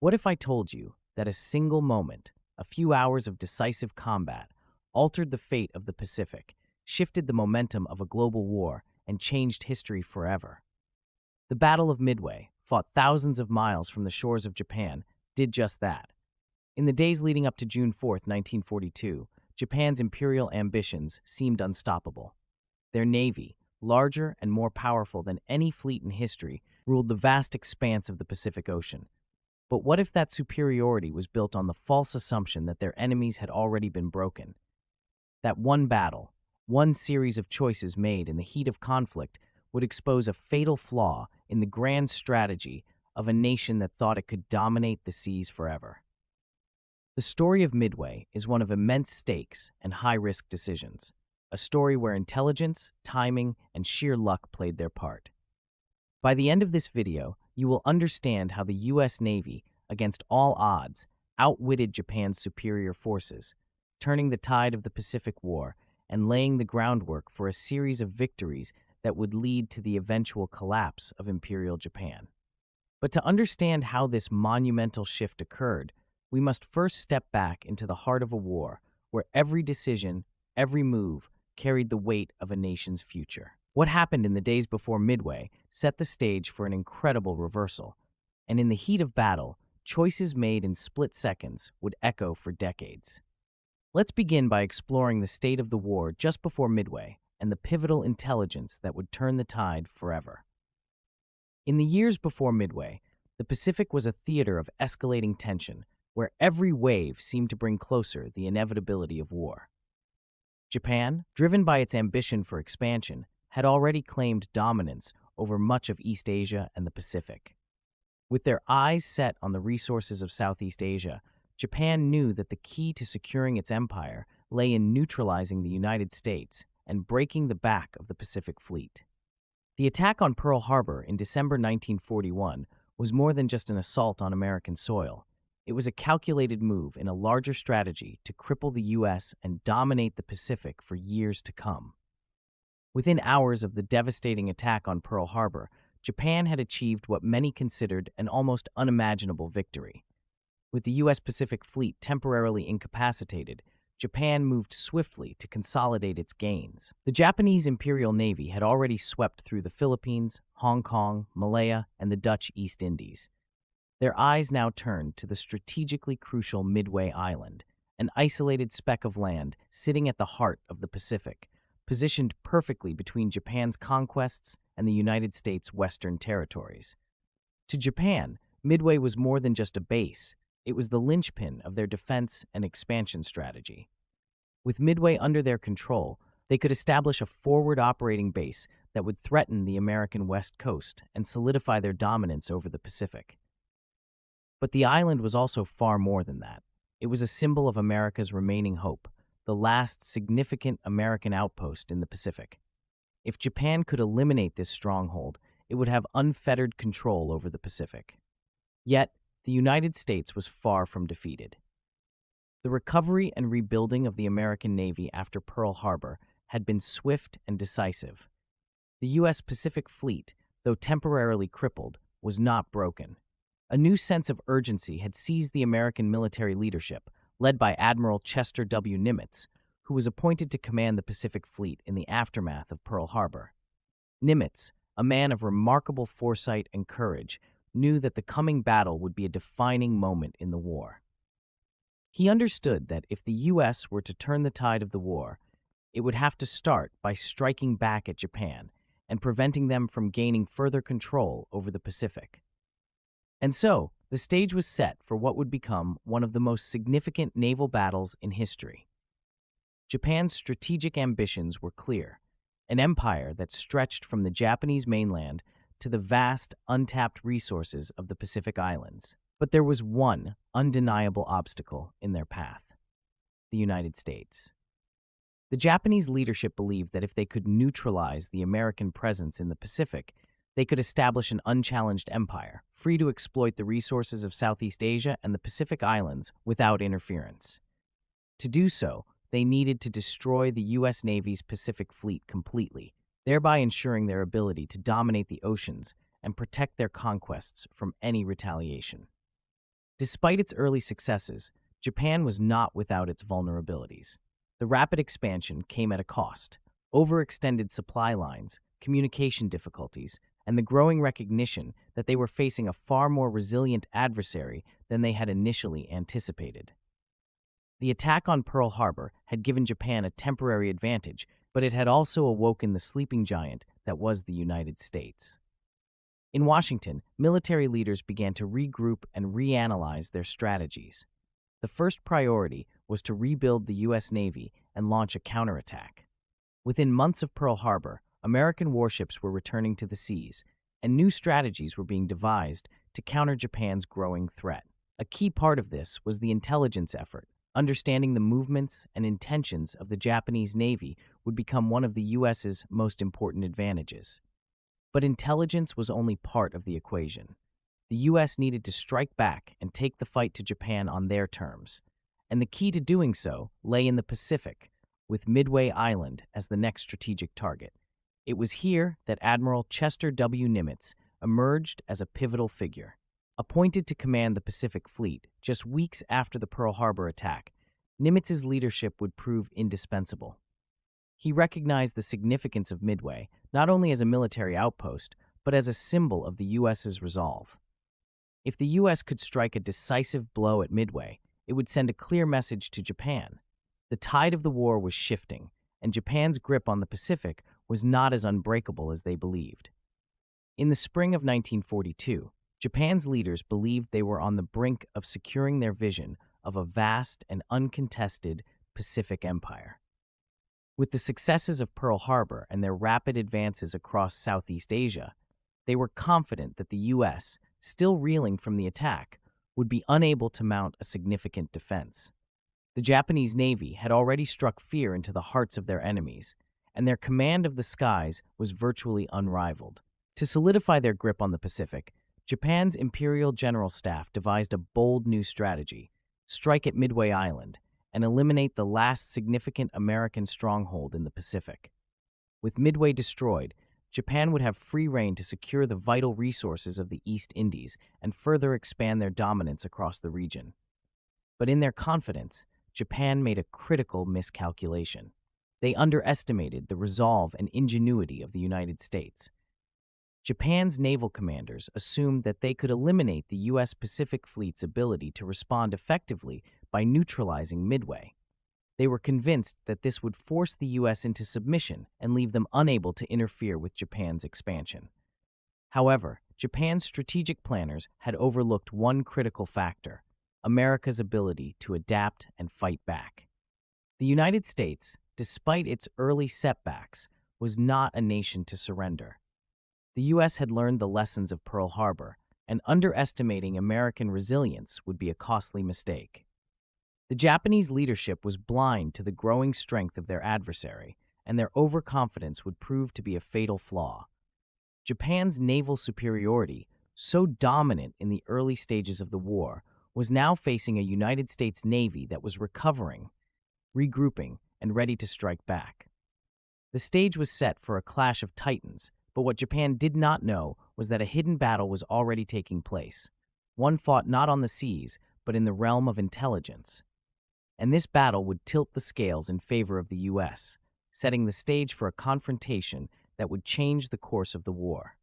What if I told you that a single moment, a few hours of decisive combat, altered the fate of the Pacific, shifted the momentum of a global war, and changed history forever? The Battle of Midway, fought thousands of miles from the shores of Japan, did just that. In the days leading up to June 4th, 1942, Japan's imperial ambitions seemed unstoppable. Their navy, larger and more powerful than any fleet in history, ruled the vast expanse of the Pacific Ocean. But what if that superiority was built on the false assumption that their enemies had already been broken? That one battle, one series of choices made in the heat of conflict, would expose a fatal flaw in the grand strategy of a nation that thought it could dominate the seas forever. The story of Midway is one of immense stakes and high-risk decisions, a story where intelligence, timing, and sheer luck played their part. By the end of this video, you will understand how the U.S. Navy, against all odds, outwitted Japan's superior forces, turning the tide of the Pacific War and laying the groundwork for a series of victories that would lead to the eventual collapse of Imperial Japan. But to understand how this monumental shift occurred, we must first step back into the heart of a war where every decision, every move, carried the weight of a nation's future. What happened in the days before Midway set the stage for an incredible reversal, and in the heat of battle, choices made in split seconds would echo for decades. Let's begin by exploring the state of the war just before Midway and the pivotal intelligence that would turn the tide forever. In the years before Midway, the Pacific was a theater of escalating tension, where every wave seemed to bring closer the inevitability of war. Japan, driven by its ambition for expansion, had already claimed dominance over much of East Asia and the Pacific. With their eyes set on the resources of Southeast Asia, Japan knew that the key to securing its empire lay in neutralizing the United States and breaking the back of the Pacific Fleet. The attack on Pearl Harbor in December 1941 was more than just an assault on American soil. It was a calculated move in a larger strategy to cripple the U.S. and dominate the Pacific for years to come. Within hours of the devastating attack on Pearl Harbor, Japan had achieved what many considered an almost unimaginable victory. With the U.S. Pacific Fleet temporarily incapacitated, Japan moved swiftly to consolidate its gains. The Japanese Imperial Navy had already swept through the Philippines, Hong Kong, Malaya, and the Dutch East Indies. Their eyes now turned to the strategically crucial Midway Island, an isolated speck of land sitting at the heart of the Pacific, positioned perfectly between Japan's conquests and the United States' western territories. To Japan, Midway was more than just a base. It was the linchpin of their defense and expansion strategy. With Midway under their control, they could establish a forward operating base that would threaten the American West Coast and solidify their dominance over the Pacific. But the island was also far more than that. It was a symbol of America's remaining hope, the last significant American outpost in the Pacific. If Japan could eliminate this stronghold, it would have unfettered control over the Pacific. Yet, the United States was far from defeated. The recovery and rebuilding of the American Navy after Pearl Harbor had been swift and decisive. The U.S. Pacific Fleet, though temporarily crippled, was not broken. A new sense of urgency had seized the American military leadership, led by Admiral Chester W. Nimitz, who was appointed to command the Pacific Fleet in the aftermath of Pearl Harbor. Nimitz, a man of remarkable foresight and courage, knew that the coming battle would be a defining moment in the war. He understood that if the U.S. were to turn the tide of the war, it would have to start by striking back at Japan and preventing them from gaining further control over the Pacific. And so, the stage was set for what would become one of the most significant naval battles in history. Japan's strategic ambitions were clear, an empire that stretched from the Japanese mainland to the vast, untapped resources of the Pacific Islands. But there was one undeniable obstacle in their path: the United States. The Japanese leadership believed that if they could neutralize the American presence in the Pacific, they could establish an unchallenged empire, free to exploit the resources of Southeast Asia and the Pacific Islands without interference. To do so, they needed to destroy the U.S. Navy's Pacific Fleet completely, thereby ensuring their ability to dominate the oceans and protect their conquests from any retaliation. Despite its early successes, Japan was not without its vulnerabilities. The rapid expansion came at a cost: overextended supply lines, communication difficulties, and the growing recognition that they were facing a far more resilient adversary than they had initially anticipated. The attack on Pearl Harbor had given Japan a temporary advantage, but it had also awoken the sleeping giant that was the United States. In Washington, military leaders began to regroup and reanalyze their strategies. The first priority was to rebuild the U.S. Navy and launch a counterattack. Within months of Pearl Harbor, American warships were returning to the seas, and new strategies were being devised to counter Japan's growing threat. A key part of this was the intelligence effort. Understanding the movements and intentions of the Japanese Navy would become one of the U.S.'s most important advantages. But intelligence was only part of the equation. The U.S. needed to strike back and take the fight to Japan on their terms, and the key to doing so lay in the Pacific, with Midway Island as the next strategic target. It was here that Admiral Chester W. Nimitz emerged as a pivotal figure. Appointed to command the Pacific Fleet just weeks after the Pearl Harbor attack, Nimitz's leadership would prove indispensable. He recognized the significance of Midway, not only as a military outpost, but as a symbol of the U.S.'s resolve. If the U.S. could strike a decisive blow at Midway, it would send a clear message to Japan. The tide of the war was shifting, and Japan's grip on the Pacific was not as unbreakable as they believed. In the spring of 1942, Japan's leaders believed they were on the brink of securing their vision of a vast and uncontested Pacific empire. With the successes of Pearl Harbor and their rapid advances across Southeast Asia, they were confident that the U.S., still reeling from the attack, would be unable to mount a significant defense. The Japanese Navy had already struck fear into the hearts of their enemies, and their command of the skies was virtually unrivaled. To solidify their grip on the Pacific, Japan's Imperial General Staff devised a bold new strategy: strike at Midway Island and eliminate the last significant American stronghold in the Pacific. With Midway destroyed, Japan would have free rein to secure the vital resources of the East Indies and further expand their dominance across the region. But in their confidence, Japan made a critical miscalculation. They underestimated the resolve and ingenuity of the United States. Japan's naval commanders assumed that they could eliminate the U.S. Pacific Fleet's ability to respond effectively by neutralizing Midway. They were convinced that this would force the U.S. into submission and leave them unable to interfere with Japan's expansion. However, Japan's strategic planners had overlooked one critical factor: America's ability to adapt and fight back. The United States, despite its early setbacks, was not a nation to surrender. The U.S. had learned the lessons of Pearl Harbor, and underestimating American resilience would be a costly mistake. The Japanese leadership was blind to the growing strength of their adversary, and their overconfidence would prove to be a fatal flaw. Japan's naval superiority, so dominant in the early stages of the war, was now facing a United States Navy that was recovering, regrouping, and ready to strike back. The stage was set for a clash of titans, but what Japan did not know was that a hidden battle was already taking place, one fought not on the seas, but in the realm of intelligence. And this battle would tilt the scales in favor of the U.S., setting the stage for a confrontation that would change the course of the war.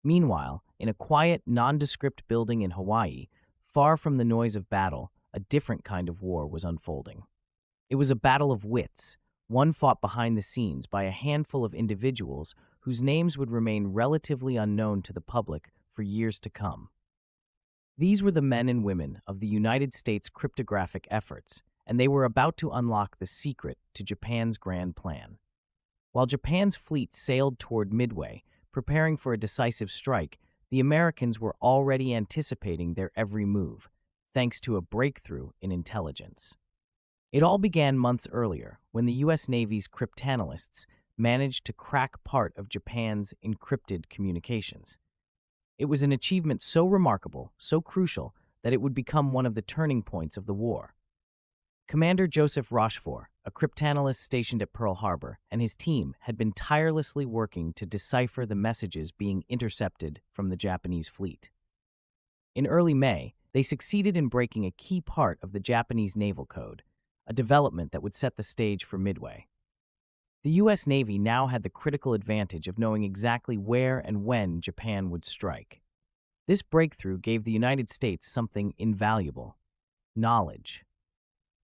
Meanwhile, in a quiet, nondescript building in Hawaii, far from the noise of battle, a different kind of war was unfolding. It was a battle of wits, one fought behind the scenes by a handful of individuals whose names would remain relatively unknown to the public for years to come. These were the men and women of the United States cryptographic efforts, and they were about to unlock the secret to Japan's grand plan. While Japan's fleet sailed toward Midway, preparing for a decisive strike, the Americans were already anticipating their every move, thanks to a breakthrough in intelligence. It all began months earlier, when the U.S. Navy's cryptanalysts managed to crack part of Japan's encrypted communications. It was an achievement so remarkable, so crucial, that it would become one of the turning points of the war. Commander Joseph Rochefort, a cryptanalyst stationed at Pearl Harbor, and his team had been tirelessly working to decipher the messages being intercepted from the Japanese fleet. In early May, They succeeded in breaking a key part of the Japanese naval code, a development that would set the stage for Midway. The U.S. Navy now had the critical advantage of knowing exactly where and when Japan would strike. This breakthrough gave the United States something invaluable: knowledge.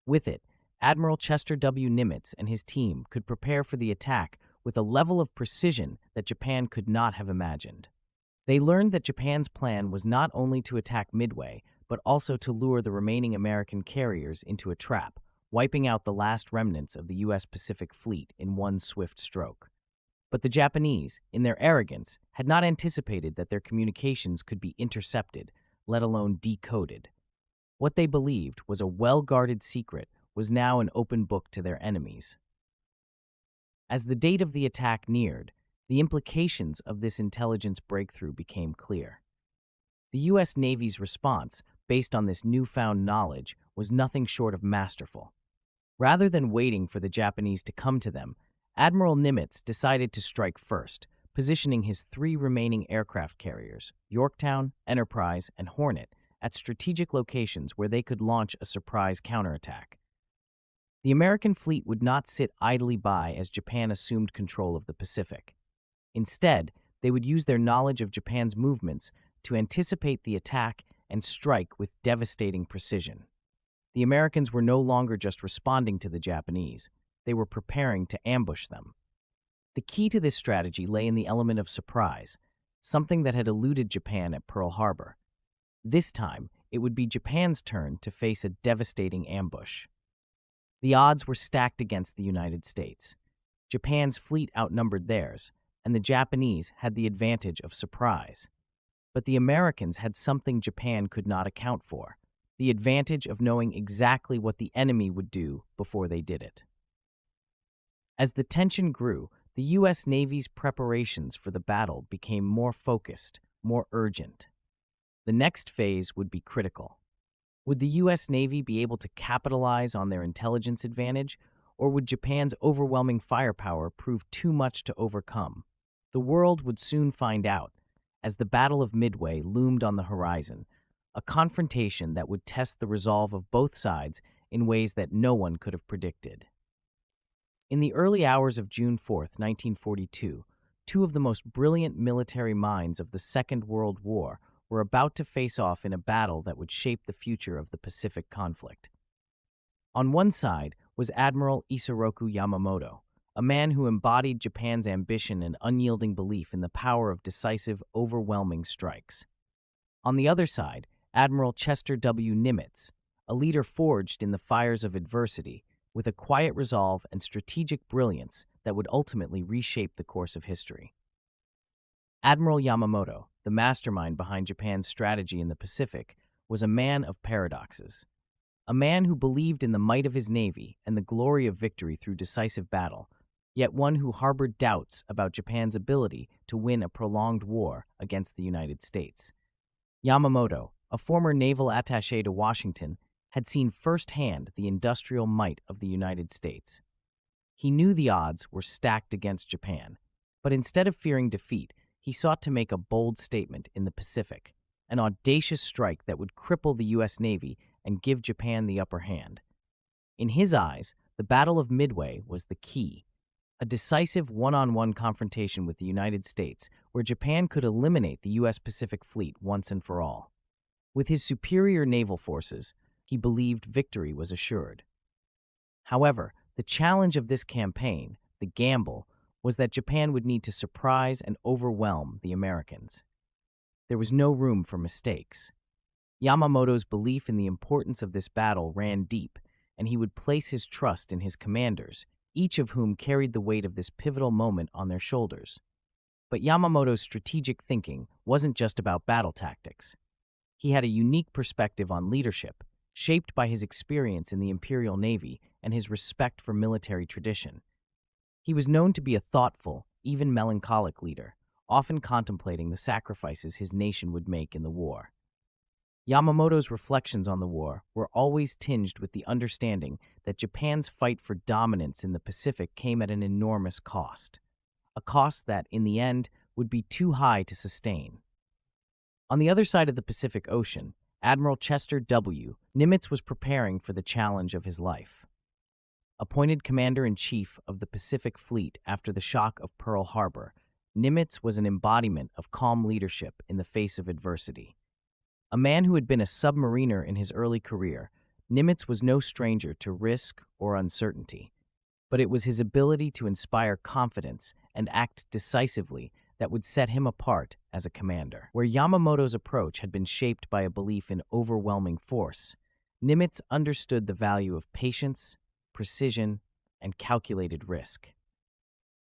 With it, Admiral Chester W. Nimitz and his team could prepare for the attack with a level of precision that Japan could not have imagined. They learned that Japan's plan was not only to attack Midway, but also to lure the remaining American carriers into a trap, wiping out the last remnants of the U.S. Pacific Fleet in one swift stroke. But the Japanese, in their arrogance, had not anticipated that their communications could be intercepted, let alone decoded. What they believed was a well-guarded secret was now an open book to their enemies. As the date of the attack neared, the implications of this intelligence breakthrough became clear. The U.S. Navy's response, based on this newfound knowledge, was nothing short of masterful. Rather than waiting for the Japanese to come to them, Admiral Nimitz decided to strike first, positioning his three remaining aircraft carriers, Yorktown, Enterprise, and Hornet, at strategic locations where they could launch a surprise counterattack. The American fleet would not sit idly by as Japan assumed control of the Pacific. Instead, they would use their knowledge of Japan's movements to anticipate the attack and strike with devastating precision. The Americans were no longer just responding to the Japanese, they were preparing to ambush them. The key to this strategy lay in the element of surprise, something that had eluded Japan at Pearl Harbor. This time, it would be Japan's turn to face a devastating ambush. The odds were stacked against the United States. Japan's fleet outnumbered theirs, and the Japanese had the advantage of surprise. But the Americans had something Japan could not account for: the advantage of knowing exactly what the enemy would do before they did it. As the tension grew, the U.S. Navy's preparations for the battle became more focused, more urgent. The next phase would be critical. Would the U.S. Navy be able to capitalize on their intelligence advantage, or would Japan's overwhelming firepower prove too much to overcome? The world would soon find out, as the Battle of Midway loomed on the horizon, a confrontation that would test the resolve of both sides in ways that no one could have predicted. In the early hours of June 4, 1942, two of the most brilliant military minds of the Second World War were about to face off in a battle that would shape the future of the Pacific conflict. On one side was Admiral Isoroku Yamamoto, a man who embodied Japan's ambition and unyielding belief in the power of decisive, overwhelming strikes. On the other side, Admiral Chester W. Nimitz, a leader forged in the fires of adversity, with a quiet resolve and strategic brilliance that would ultimately reshape the course of history. Admiral Yamamoto, the mastermind behind Japan's strategy in the Pacific, was a man of paradoxes. A man who believed in the might of his navy and the glory of victory through decisive battle, yet one who harbored doubts about Japan's ability to win a prolonged war against the United States. Yamamoto, a former naval attaché to Washington, had seen firsthand the industrial might of the United States. He knew the odds were stacked against Japan, but instead of fearing defeat, he sought to make a bold statement in the Pacific, an audacious strike that would cripple the U.S. Navy and give Japan the upper hand. In his eyes, the Battle of Midway was the key, a decisive one-on-one confrontation with the United States where Japan could eliminate the U.S. Pacific Fleet once and for all. With his superior naval forces, he believed victory was assured. However, the challenge of this campaign, the gamble, was that Japan would need to surprise and overwhelm the Americans. There was no room for mistakes. Yamamoto's belief in the importance of this battle ran deep, and he would place his trust in his commanders, each of whom carried the weight of this pivotal moment on their shoulders. But Yamamoto's strategic thinking wasn't just about battle tactics. He had a unique perspective on leadership, shaped by his experience in the Imperial Navy and his respect for military tradition. He was known to be a thoughtful, even melancholic leader, often contemplating the sacrifices his nation would make in the war. Yamamoto's reflections on the war were always tinged with the understanding that Japan's fight for dominance in the Pacific came at an enormous cost, a cost that, in the end, would be too high to sustain. On the other side of the Pacific Ocean, Admiral Chester W. Nimitz was preparing for the challenge of his life. Appointed Commander-in-Chief of the Pacific Fleet after the shock of Pearl Harbor, Nimitz was an embodiment of calm leadership in the face of adversity. A man who had been a submariner in his early career, Nimitz was no stranger to risk or uncertainty, but it was his ability to inspire confidence and act decisively that would set him apart as a commander. Where Yamamoto's approach had been shaped by a belief in overwhelming force, Nimitz understood the value of patience, precision, and calculated risk.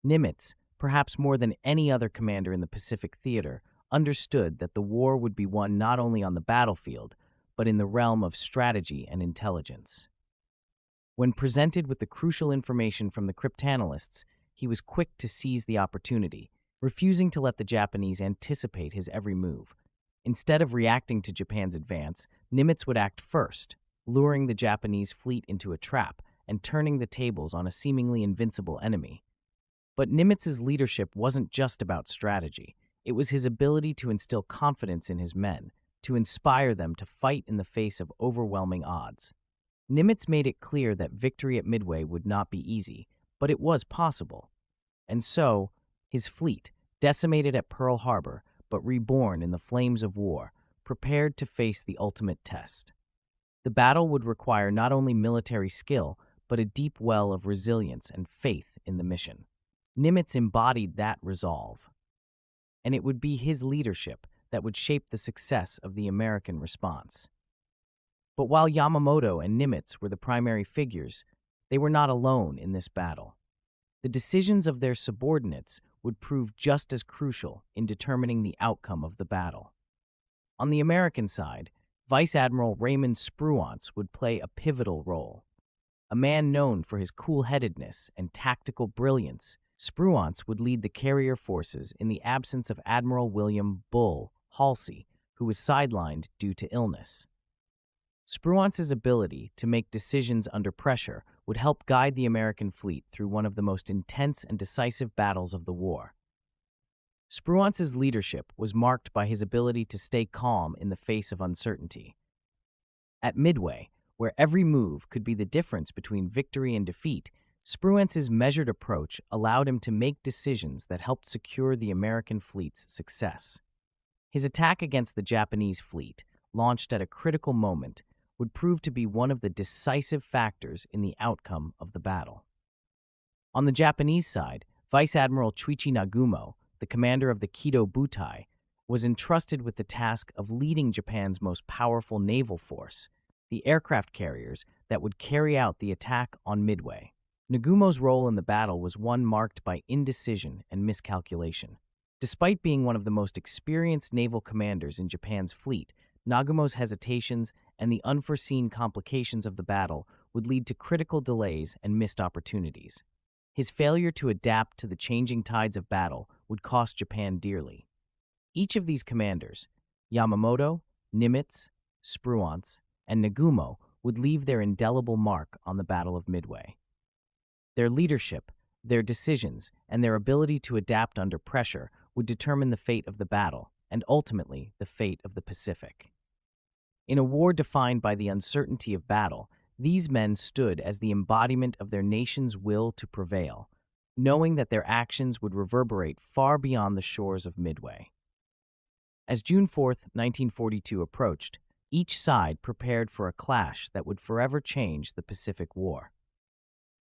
Nimitz, perhaps more than any other commander in the Pacific theater, understood that the war would be won not only on the battlefield, but in the realm of strategy and intelligence. When presented with the crucial information from the cryptanalysts, he was quick to seize the opportunity, refusing to let the Japanese anticipate his every move. Instead of reacting to Japan's advance, Nimitz would act first, luring the Japanese fleet into a trap and turning the tables on a seemingly invincible enemy. But Nimitz's leadership wasn't just about strategy. It was his ability to instill confidence in his men, to inspire them to fight in the face of overwhelming odds. Nimitz made it clear that victory at Midway would not be easy, but it was possible. And so, his fleet, decimated at Pearl Harbor but reborn in the flames of war, prepared to face the ultimate test. The battle would require not only military skill, but a deep well of resilience and faith in the mission. Nimitz embodied that resolve, and it would be his leadership that would shape the success of the American response. But while Yamamoto and Nimitz were the primary figures, they were not alone in this battle. The decisions of their subordinates would prove just as crucial in determining the outcome of the battle. On the American side, Vice Admiral Raymond Spruance would play a pivotal role. A man known for his cool-headedness and tactical brilliance, Spruance would lead the carrier forces in the absence of Admiral William "Bull" Halsey, who was sidelined due to illness. Spruance's ability to make decisions under pressure would help guide the American fleet through one of the most intense and decisive battles of the war. Spruance's leadership was marked by his ability to stay calm in the face of uncertainty. At Midway, where every move could be the difference between victory and defeat, Spruance's measured approach allowed him to make decisions that helped secure the American fleet's success. His attack against the Japanese fleet, launched at a critical moment, would prove to be one of the decisive factors in the outcome of the battle. On the Japanese side, Vice Admiral Chuichi Nagumo, the commander of the Kido Butai, was entrusted with the task of leading Japan's most powerful naval force, the aircraft carriers that would carry out the attack on Midway. Nagumo's role in the battle was one marked by indecision and miscalculation. Despite being one of the most experienced naval commanders in Japan's fleet, Nagumo's hesitations and the unforeseen complications of the battle would lead to critical delays and missed opportunities. His failure to adapt to the changing tides of battle would cost Japan dearly. Each of these commanders, Yamamoto, Nimitz, Spruance, and Nagumo, would leave their indelible mark on the Battle of Midway. Their leadership, their decisions, and their ability to adapt under pressure would determine the fate of the battle and ultimately the fate of the Pacific. In a war defined by the uncertainty of battle, these men stood as the embodiment of their nation's will to prevail, knowing that their actions would reverberate far beyond the shores of Midway. As June 4, 1942 approached, each side prepared for a clash that would forever change the Pacific War.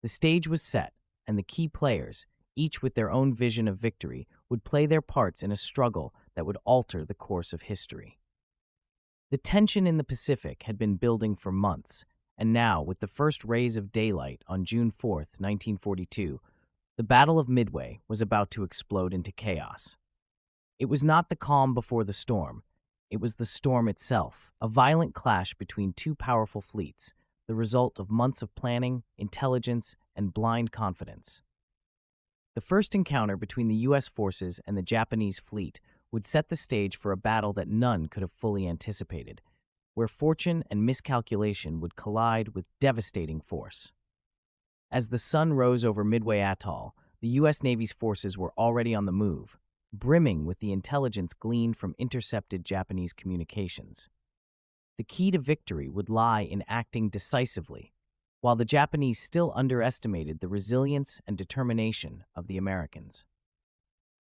The stage was set, and the key players, each with their own vision of victory, would play their parts in a struggle that would alter the course of history. The tension in the Pacific had been building for months, and now, with the first rays of daylight on June 4, 1942, the Battle of Midway was about to explode into chaos. It was not the calm before the storm. It was the storm itself, a violent clash between two powerful fleets, the result of months of planning, intelligence, and blind confidence. The first encounter between the U.S. forces and the Japanese fleet would set the stage for a battle that none could have fully anticipated, where fortune and miscalculation would collide with devastating force. As the sun rose over Midway Atoll, the U.S. Navy's forces were already on the move, brimming with the intelligence gleaned from intercepted Japanese communications. The key to victory would lie in acting decisively, while the Japanese still underestimated the resilience and determination of the Americans.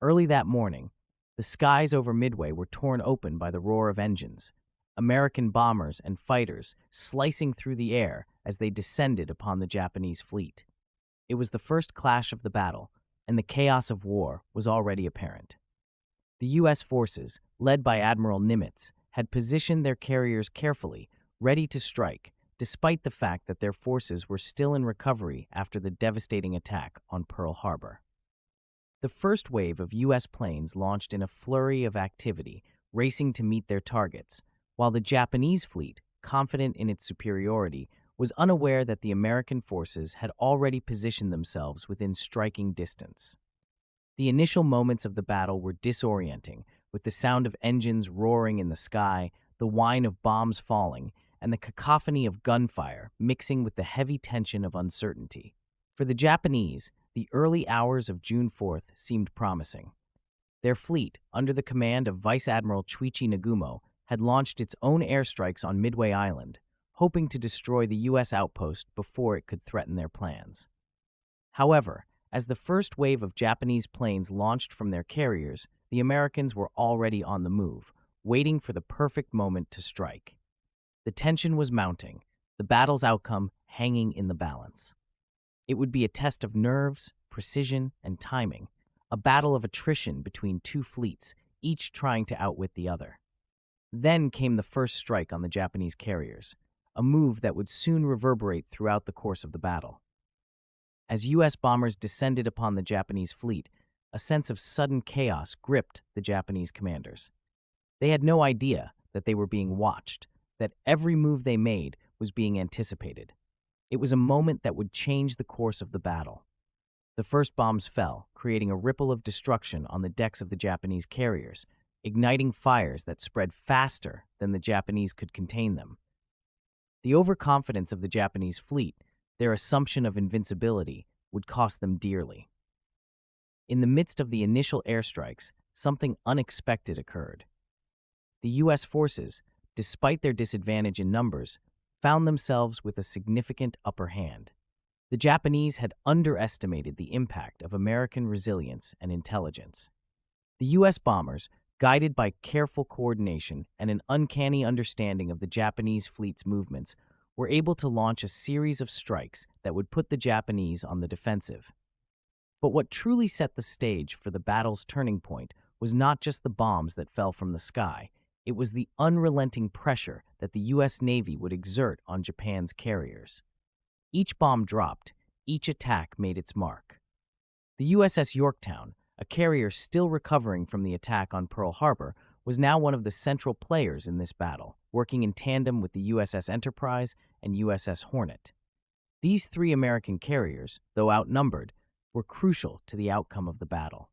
Early that morning, the skies over Midway were torn open by the roar of engines, American bombers and fighters slicing through the air as they descended upon the Japanese fleet. It was the first clash of the battle, and the chaos of war was already apparent. The U.S. forces, led by Admiral Nimitz, had positioned their carriers carefully, ready to strike, despite the fact that their forces were still in recovery after the devastating attack on Pearl Harbor. The first wave of U.S. planes launched in a flurry of activity, racing to meet their targets, while the Japanese fleet, confident in its superiority, was unaware that the American forces had already positioned themselves within striking distance. The initial moments of the battle were disorienting, with the sound of engines roaring in the sky, the whine of bombs falling, and the cacophony of gunfire mixing with the heavy tension of uncertainty. For the Japanese, the early hours of June 4th seemed promising. Their fleet, under the command of Vice Admiral Chuichi Nagumo, had launched its own airstrikes on Midway Island, hoping to destroy the U.S. outpost before it could threaten their plans. However, as the first wave of Japanese planes launched from their carriers, the Americans were already on the move, waiting for the perfect moment to strike. The tension was mounting, the battle's outcome hanging in the balance. It would be a test of nerves, precision, and timing, a battle of attrition between two fleets, each trying to outwit the other. Then came the first strike on the Japanese carriers, a move that would soon reverberate throughout the course of the battle. As U.S. bombers descended upon the Japanese fleet, a sense of sudden chaos gripped the Japanese commanders. They had no idea that they were being watched, that every move they made was being anticipated. It was a moment that would change the course of the battle. The first bombs fell, creating a ripple of destruction on the decks of the Japanese carriers, igniting fires that spread faster than the Japanese could contain them. The overconfidence of the Japanese fleet, their assumption of invincibility, would cost them dearly. In the midst of the initial airstrikes, something unexpected occurred. The U.S. forces, despite their disadvantage in numbers, found themselves with a significant upper hand. The Japanese had underestimated the impact of American resilience and intelligence. The U.S. bombers, guided by careful coordination and an uncanny understanding of the Japanese fleet's movements, were able to launch a series of strikes that would put the Japanese on the defensive. But what truly set the stage for the battle's turning point was not just the bombs that fell from the sky. It was the unrelenting pressure that the U.S. Navy would exert on Japan's carriers. Each bomb dropped, each attack made its mark. The USS Yorktown, a carrier still recovering from the attack on Pearl Harbor, was now one of the central players in this battle, working in tandem with the USS Enterprise and USS Hornet. These three American carriers, though outnumbered, were crucial to the outcome of the battle.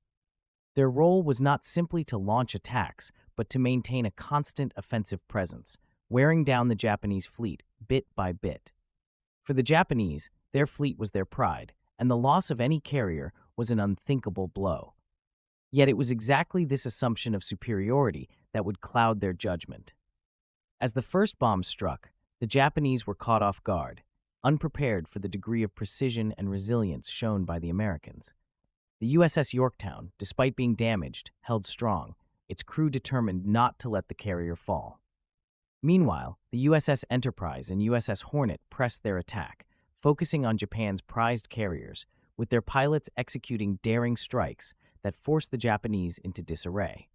Their role was not simply to launch attacks, but to maintain a constant offensive presence, wearing down the Japanese fleet bit by bit. For the Japanese, their fleet was their pride, and the loss of any carrier was an unthinkable blow. Yet it was exactly this assumption of superiority that would cloud their judgment. As the first bomb struck, the Japanese were caught off guard, unprepared for the degree of precision and resilience shown by the Americans. The USS Yorktown, despite being damaged, held strong, its crew determined not to let the carrier fall. Meanwhile, the USS Enterprise and USS Hornet pressed their attack, focusing on Japan's prized carriers, with their pilots executing daring strikes that forced the Japanese into disarray.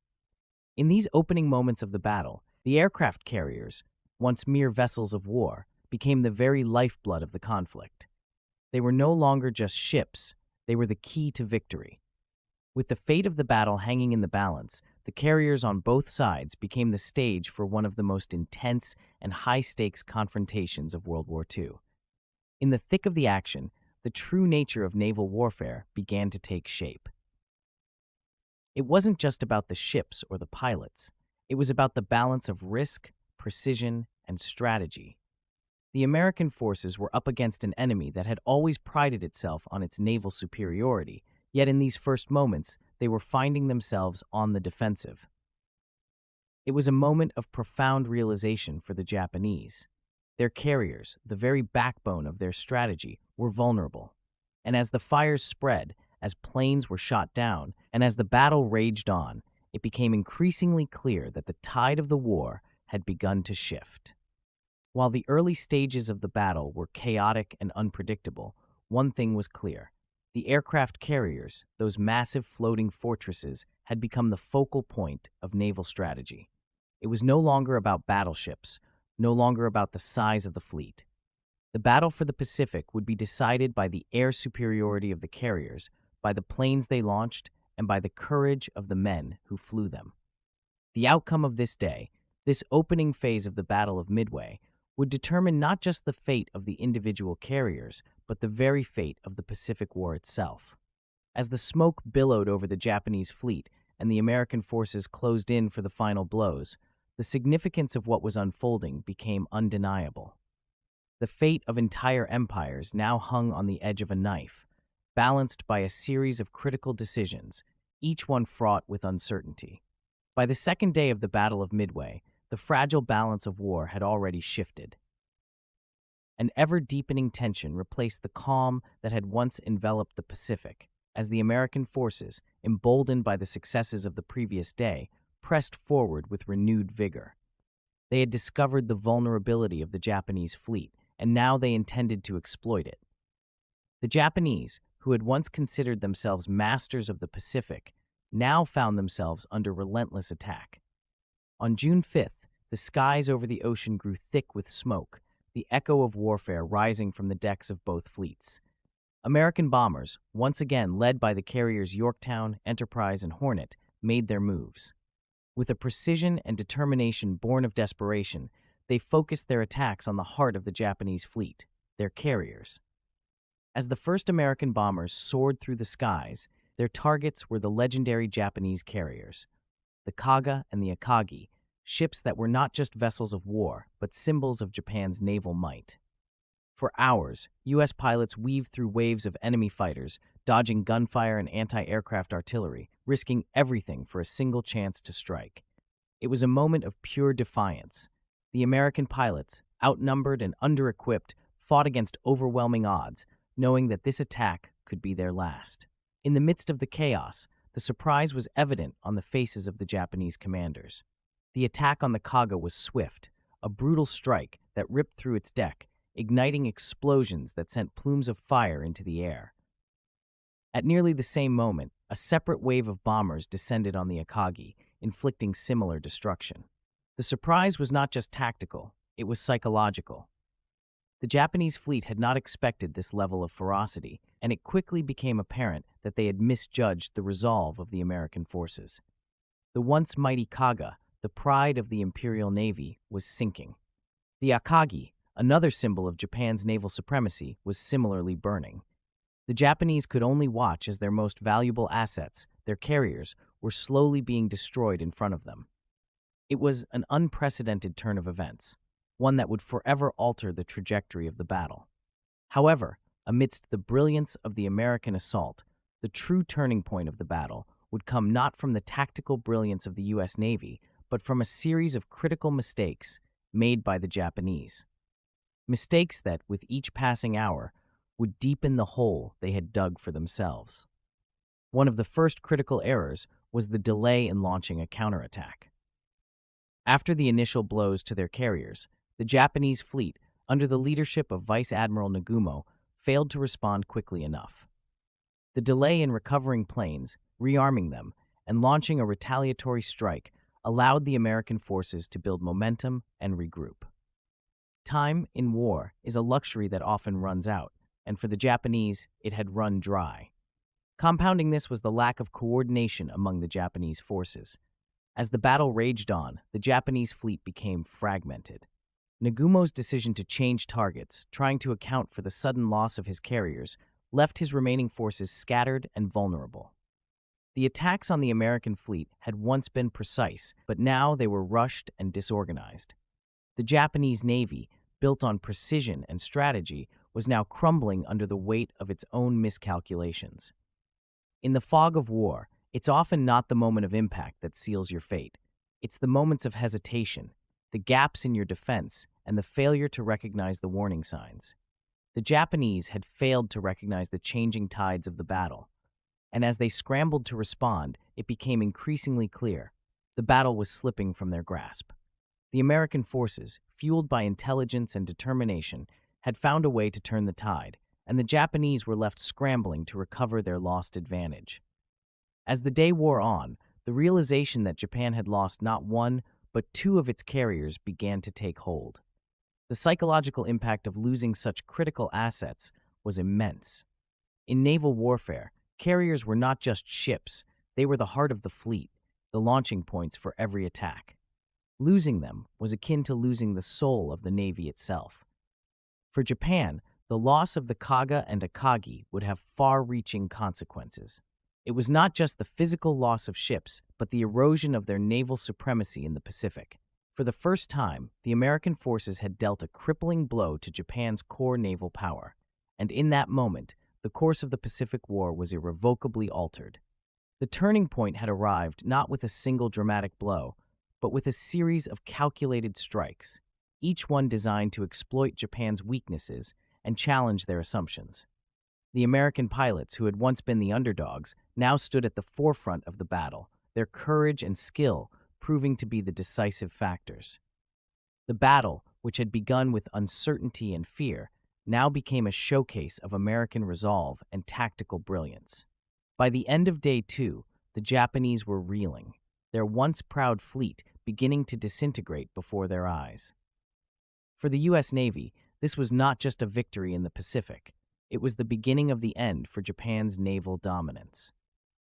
In these opening moments of the battle, the aircraft carriers, once mere vessels of war, became the very lifeblood of the conflict. They were no longer just ships, they were the key to victory. With the fate of the battle hanging in the balance, the carriers on both sides became the stage for one of the most intense and high-stakes confrontations of World War II. In the thick of the action, the true nature of naval warfare began to take shape. It wasn't just about the ships or the pilots. It was about the balance of risk, precision, and strategy. The American forces were up against an enemy that had always prided itself on its naval superiority, yet in these first moments, they were finding themselves on the defensive. It was a moment of profound realization for the Japanese. Their carriers, the very backbone of their strategy, were vulnerable. And as the fires spread, as planes were shot down, and as the battle raged on, it became increasingly clear that the tide of the war had begun to shift. While the early stages of the battle were chaotic and unpredictable, one thing was clear. The aircraft carriers, those massive floating fortresses, had become the focal point of naval strategy. It was no longer about battleships, no longer about the size of the fleet. The battle for the Pacific would be decided by the air superiority of the carriers, by the planes they launched, and by the courage of the men who flew them. The outcome of this day, this opening phase of the Battle of Midway, would determine not just the fate of the individual carriers, but the very fate of the Pacific War itself. As the smoke billowed over the Japanese fleet and the American forces closed in for the final blows, the significance of what was unfolding became undeniable. The fate of entire empires now hung on the edge of a knife, balanced by a series of critical decisions, each one fraught with uncertainty. By the second day of the Battle of Midway, the fragile balance of war had already shifted. An ever-deepening tension replaced the calm that had once enveloped the Pacific, as the American forces, emboldened by the successes of the previous day, pressed forward with renewed vigor. They had discovered the vulnerability of the Japanese fleet, and now they intended to exploit it. The Japanese, who had once considered themselves masters of the Pacific, now found themselves under relentless attack. On June 5th, the skies over the ocean grew thick with smoke, the echo of warfare rising from the decks of both fleets. American bombers, once again led by the carriers Yorktown, Enterprise, and Hornet, made their moves. With a precision and determination born of desperation, they focused their attacks on the heart of the Japanese fleet, their carriers. As the first American bombers soared through the skies, their targets were the legendary Japanese carriers, the Kaga and the Akagi, ships that were not just vessels of war, but symbols of Japan's naval might. For hours, U.S. pilots weaved through waves of enemy fighters, dodging gunfire and anti-aircraft artillery, risking everything for a single chance to strike. It was a moment of pure defiance. The American pilots, outnumbered and under-equipped, fought against overwhelming odds, knowing that this attack could be their last. In the midst of the chaos, the surprise was evident on the faces of the Japanese commanders. The attack on the Kaga was swift, a brutal strike that ripped through its deck, igniting explosions that sent plumes of fire into the air. At nearly the same moment, a separate wave of bombers descended on the Akagi, inflicting similar destruction. The surprise was not just tactical, it was psychological. The Japanese fleet had not expected this level of ferocity, and it quickly became apparent that they had misjudged the resolve of the American forces. The once mighty Kaga, the pride of the Imperial Navy, was sinking. The Akagi, another symbol of Japan's naval supremacy, was similarly burning. The Japanese could only watch as their most valuable assets, their carriers, were slowly being destroyed in front of them. It was an unprecedented turn of events, one that would forever alter the trajectory of the battle. However, amidst the brilliance of the American assault, the true turning point of the battle would come not from the tactical brilliance of the U.S. Navy, but from a series of critical mistakes made by the Japanese. Mistakes that, with each passing hour, would deepen the hole they had dug for themselves. One of the first critical errors was the delay in launching a counterattack. After the initial blows to their carriers, the Japanese fleet, under the leadership of Vice Admiral Nagumo, failed to respond quickly enough. The delay in recovering planes, rearming them, and launching a retaliatory strike allowed the American forces to build momentum and regroup. Time in war is a luxury that often runs out, and for the Japanese, it had run dry. Compounding this was the lack of coordination among the Japanese forces. As the battle raged on, the Japanese fleet became fragmented. Nagumo's decision to change targets, trying to account for the sudden loss of his carriers, left his remaining forces scattered and vulnerable. The attacks on the American fleet had once been precise, but now they were rushed and disorganized. The Japanese Navy, built on precision and strategy, was now crumbling under the weight of its own miscalculations. In the fog of war, it's often not the moment of impact that seals your fate. It's the moments of hesitation, the gaps in your defense, and the failure to recognize the warning signs. The Japanese had failed to recognize the changing tides of the battle, and as they scrambled to respond, it became increasingly clear the battle was slipping from their grasp. The American forces, fueled by intelligence and determination, had found a way to turn the tide, and the Japanese were left scrambling to recover their lost advantage. As the day wore on, the realization that Japan had lost not one, but two of its carriers began to take hold. The psychological impact of losing such critical assets was immense. In naval warfare, carriers were not just ships, they were the heart of the fleet, the launching points for every attack. Losing them was akin to losing the soul of the Navy itself. For Japan, the loss of the Kaga and Akagi would have far-reaching consequences. It was not just the physical loss of ships, but the erosion of their naval supremacy in the Pacific. For the first time, the American forces had dealt a crippling blow to Japan's core naval power, and in that moment, the course of the Pacific War was irrevocably altered. The turning point had arrived not with a single dramatic blow, but with a series of calculated strikes, each one designed to exploit Japan's weaknesses and challenge their assumptions. The American pilots, who had once been the underdogs, now stood at the forefront of the battle, their courage and skill proving to be the decisive factors. The battle, which had begun with uncertainty and fear, now became a showcase of American resolve and tactical brilliance. By the end of Day 2, the Japanese were reeling, their once proud fleet beginning to disintegrate before their eyes. For the U.S. Navy, this was not just a victory in the Pacific. It was the beginning of the end for Japan's naval dominance.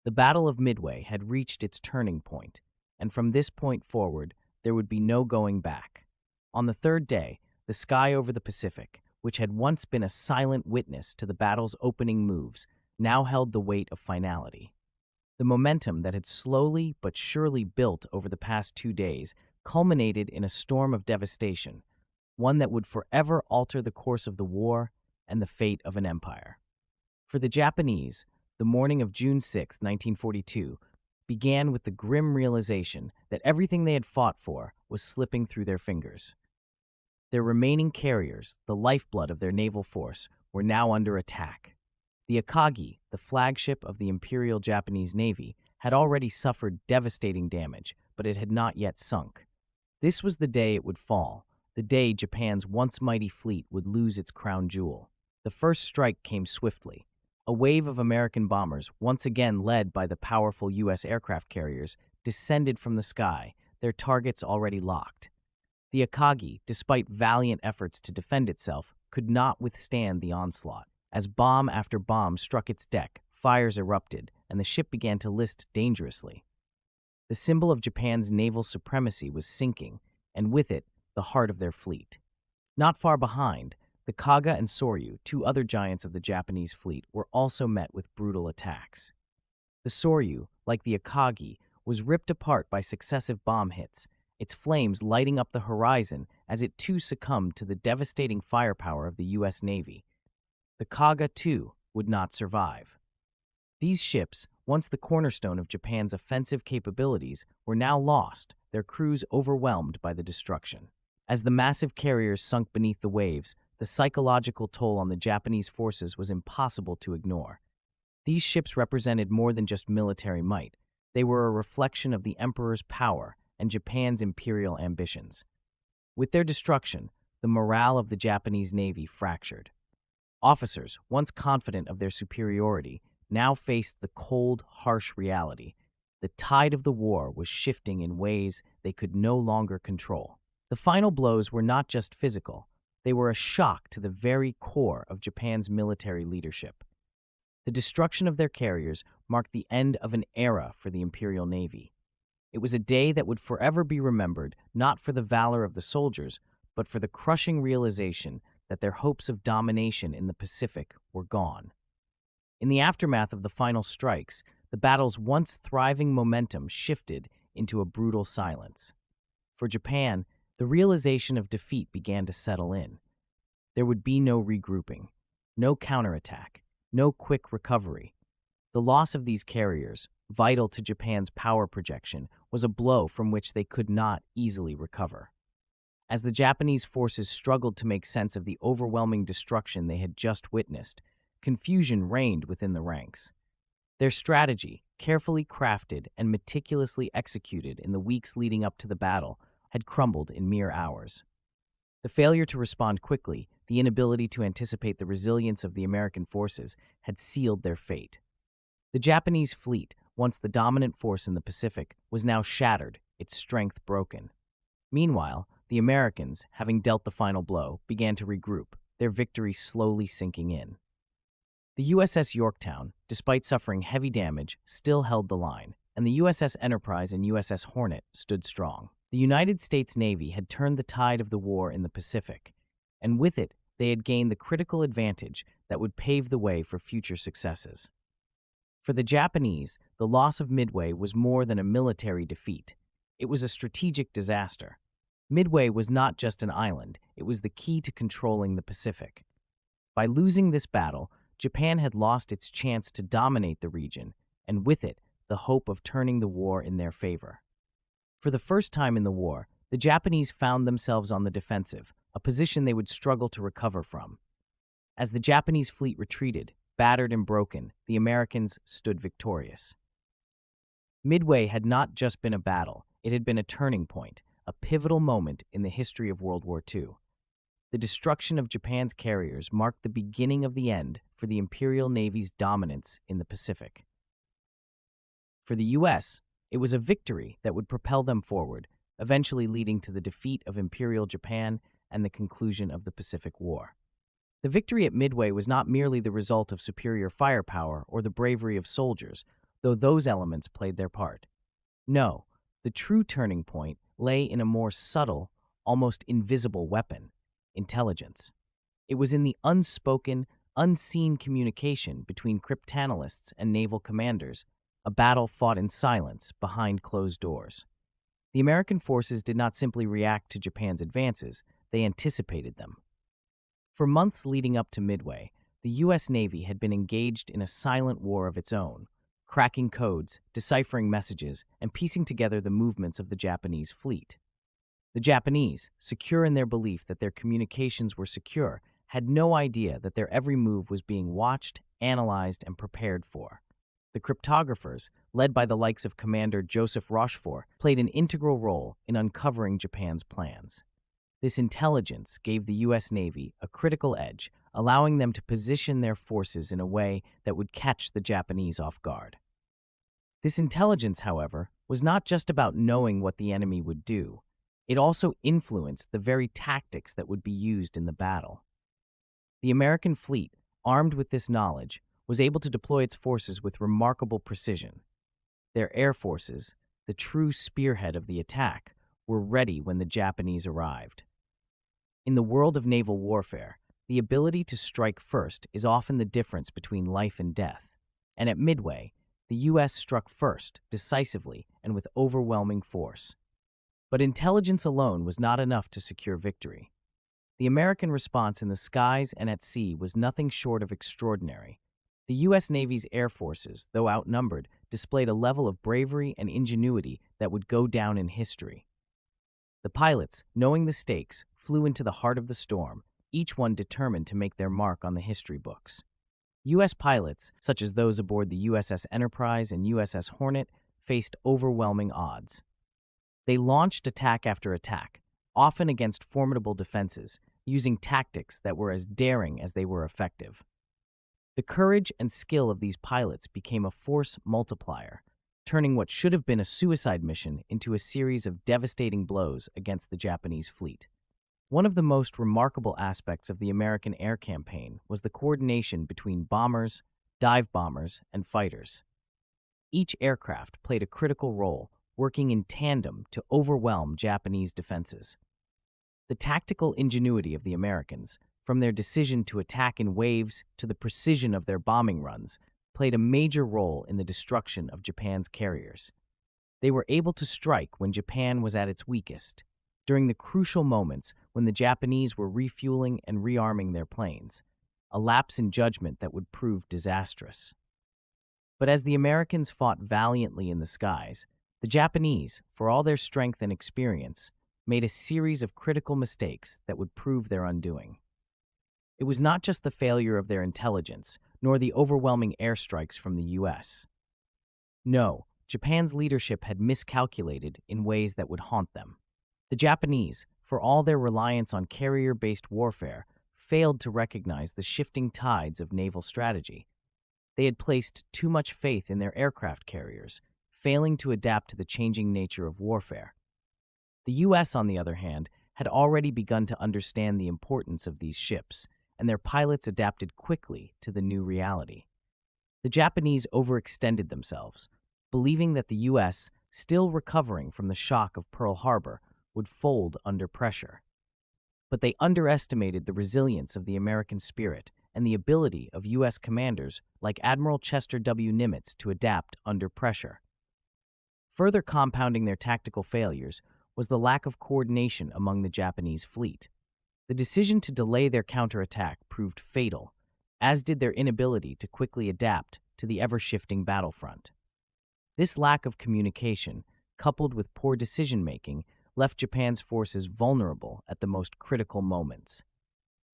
The Battle of Midway had reached its turning point, and from this point forward, there would be no going back. On the third day, the sky over the Pacific, which had once been a silent witness to the battle's opening moves, now held the weight of finality. The momentum that had slowly but surely built over the past 2 days culminated in a storm of devastation, one that would forever alter the course of the war and the fate of an empire. For the Japanese, the morning of June 6, 1942, began with the grim realization that everything they had fought for was slipping through their fingers. Their remaining carriers, the lifeblood of their naval force, were now under attack. The Akagi, the flagship of the Imperial Japanese Navy, had already suffered devastating damage, but it had not yet sunk. This was the day it would fall, the day Japan's once mighty fleet would lose its crown jewel. The first strike came swiftly. A wave of American bombers, once again led by the powerful U.S. aircraft carriers, descended from the sky, their targets already locked. The Akagi, despite valiant efforts to defend itself, could not withstand the onslaught. As bomb after bomb struck its deck, fires erupted, and the ship began to list dangerously. The symbol of Japan's naval supremacy was sinking, and with it, the heart of their fleet. Not far behind, the Kaga and Soryu, two other giants of the Japanese fleet, were also met with brutal attacks. The Soryu, like the Akagi, was ripped apart by successive bomb hits, its flames lighting up the horizon as it too succumbed to the devastating firepower of the U.S. Navy. The Kaga, too, would not survive. These ships, once the cornerstone of Japan's offensive capabilities, were now lost, their crews overwhelmed by the destruction. As the massive carriers sunk beneath the waves, the psychological toll on the Japanese forces was impossible to ignore. These ships represented more than just military might. They were a reflection of the emperor's power and Japan's imperial ambitions. With their destruction, the morale of the Japanese Navy fractured. Officers, once confident of their superiority, now faced the cold, harsh reality. The tide of the war was shifting in ways they could no longer control. The final blows were not just physical. They were a shock to the very core of Japan's military leadership. The destruction of their carriers marked the end of an era for the Imperial Navy. It was a day that would forever be remembered not for the valor of the soldiers, but for the crushing realization that their hopes of domination in the Pacific were gone. In the aftermath of the final strikes, the battle's once thriving momentum shifted into a brutal silence. For Japan, the realization of defeat began to settle in. There would be no regrouping, no counterattack, no quick recovery. The loss of these carriers, vital to Japan's power projection, was a blow from which they could not easily recover. As the Japanese forces struggled to make sense of the overwhelming destruction they had just witnessed, confusion reigned within the ranks. Their strategy, carefully crafted and meticulously executed in the weeks leading up to the battle, had crumbled in mere hours. The failure to respond quickly, the inability to anticipate the resilience of the American forces, had sealed their fate. The Japanese fleet, once the dominant force in the Pacific, was now shattered, its strength broken. Meanwhile, the Americans, having dealt the final blow, began to regroup, their victory slowly sinking in. The USS Yorktown, despite suffering heavy damage, still held the line, and the USS Enterprise and USS Hornet stood strong. The United States Navy had turned the tide of the war in the Pacific, and with it, they had gained the critical advantage that would pave the way for future successes. For the Japanese, the loss of Midway was more than a military defeat. It was a strategic disaster. Midway was not just an island, it was the key to controlling the Pacific. By losing this battle, Japan had lost its chance to dominate the region, and with it, the hope of turning the war in their favor. For the first time in the war, the Japanese found themselves on the defensive, a position they would struggle to recover from. As the Japanese fleet retreated, battered and broken, the Americans stood victorious. Midway had not just been a battle, it had been a turning point, a pivotal moment in the history of World War II. The destruction of Japan's carriers marked the beginning of the end for the Imperial Navy's dominance in the Pacific. For the U.S., it was a victory that would propel them forward, eventually leading to the defeat of Imperial Japan and the conclusion of the Pacific War. The victory at Midway was not merely the result of superior firepower or the bravery of soldiers, though those elements played their part. No, the true turning point lay in a more subtle, almost invisible weapon: intelligence. It was in the unspoken, unseen communication between cryptanalysts and naval commanders, a battle fought in silence behind closed doors. The American forces did not simply react to Japan's advances, they anticipated them. For months leading up to Midway, the U.S. Navy had been engaged in a silent war of its own, cracking codes, deciphering messages, and piecing together the movements of the Japanese fleet. The Japanese, secure in their belief that their communications were secure, had no idea that their every move was being watched, analyzed, and prepared for. The cryptographers, led by the likes of Commander Joseph Rochefort, played an integral role in uncovering Japan's plans. This intelligence gave the U.S. Navy a critical edge, allowing them to position their forces in a way that would catch the Japanese off guard. This intelligence, however, was not just about knowing what the enemy would do. It also influenced the very tactics that would be used in the battle. The American fleet, armed with this knowledge, was able to deploy its forces with remarkable precision. Their air forces, the true spearhead of the attack, were ready when the Japanese arrived. In the world of naval warfare, the ability to strike first is often the difference between life and death. And at Midway, the U.S. struck first, decisively, and with overwhelming force. But intelligence alone was not enough to secure victory. The American response in the skies and at sea was nothing short of extraordinary. The U.S. Navy's air forces, though outnumbered, displayed a level of bravery and ingenuity that would go down in history. The pilots, knowing the stakes, flew into the heart of the storm, each one determined to make their mark on the history books. U.S. pilots, such as those aboard the USS Enterprise and USS Hornet, faced overwhelming odds. They launched attack after attack, often against formidable defenses, using tactics that were as daring as they were effective. The courage and skill of these pilots became a force multiplier, turning what should have been a suicide mission into a series of devastating blows against the Japanese fleet. One of the most remarkable aspects of the American air campaign was the coordination between bombers, dive bombers, and fighters. Each aircraft played a critical role, working in tandem to overwhelm Japanese defenses. The tactical ingenuity of the Americans, from their decision to attack in waves to the precision of their bombing runs, played a major role in the destruction of Japan's carriers. They were able to strike when Japan was at its weakest, during the crucial moments when the Japanese were refueling and rearming their planes, a lapse in judgment that would prove disastrous. But as the Americans fought valiantly in the skies, the The Japanese, for all their strength and experience, made a series of critical mistakes that would prove their undoing. It was not just the failure of their intelligence, nor the overwhelming airstrikes from the US. No, Japan's leadership had miscalculated in ways that would haunt them. The Japanese, for all their reliance on carrier-based warfare, failed to recognize the shifting tides of naval strategy. They had placed too much faith in their aircraft carriers, failing to adapt to the changing nature of warfare. The US, on the other hand, had already begun to understand the importance of these ships, and their pilots adapted quickly to the new reality. The Japanese overextended themselves, believing that the US, still recovering from the shock of Pearl Harbor, would fold under pressure. But they underestimated the resilience of the American spirit and the ability of US commanders like Admiral Chester W. Nimitz to adapt under pressure. Further compounding their tactical failures was the lack of coordination among the Japanese fleet. The decision to delay their counterattack proved fatal, as did their inability to quickly adapt to the ever-shifting battlefront. This lack of communication, coupled with poor decision-making, left Japan's forces vulnerable at the most critical moments.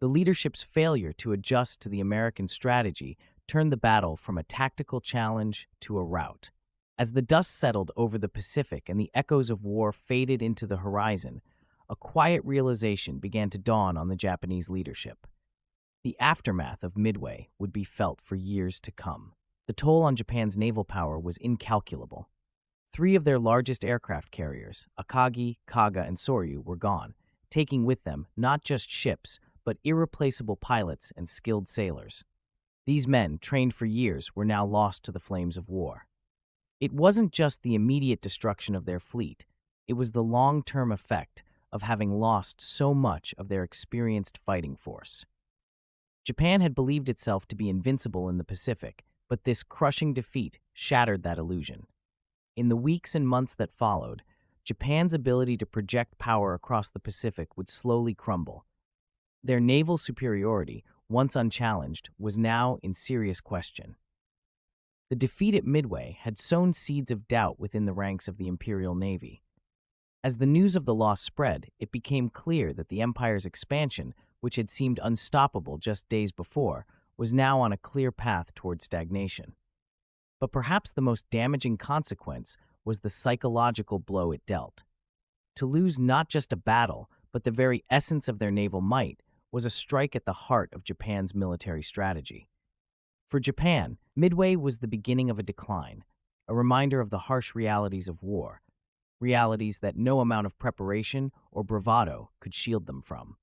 The leadership's failure to adjust to the American strategy turned the battle from a tactical challenge to a rout. As the dust settled over the Pacific and the echoes of war faded into the horizon, a quiet realization began to dawn on the Japanese leadership. The aftermath of Midway would be felt for years to come. The toll on Japan's naval power was incalculable. 3 of their largest aircraft carriers, Akagi, Kaga, and Soryu, were gone, taking with them not just ships, but irreplaceable pilots and skilled sailors. These men, trained for years, were now lost to the flames of war. It wasn't just the immediate destruction of their fleet, it was the long-term effect of having lost so much of their experienced fighting force. Japan had believed itself to be invincible in the Pacific, but this crushing defeat shattered that illusion. In the weeks and months that followed, Japan's ability to project power across the Pacific would slowly crumble. Their naval superiority, once unchallenged, was now in serious question. The defeat at Midway had sown seeds of doubt within the ranks of the Imperial Navy. As the news of the loss spread, it became clear that the empire's expansion, which had seemed unstoppable just days before, was now on a clear path toward stagnation. But perhaps the most damaging consequence was the psychological blow it dealt. To lose not just a battle, but the very essence of their naval might, was a strike at the heart of Japan's military strategy. For Japan, Midway was the beginning of a decline, a reminder of the harsh realities of war, realities that no amount of preparation or bravado could shield them from.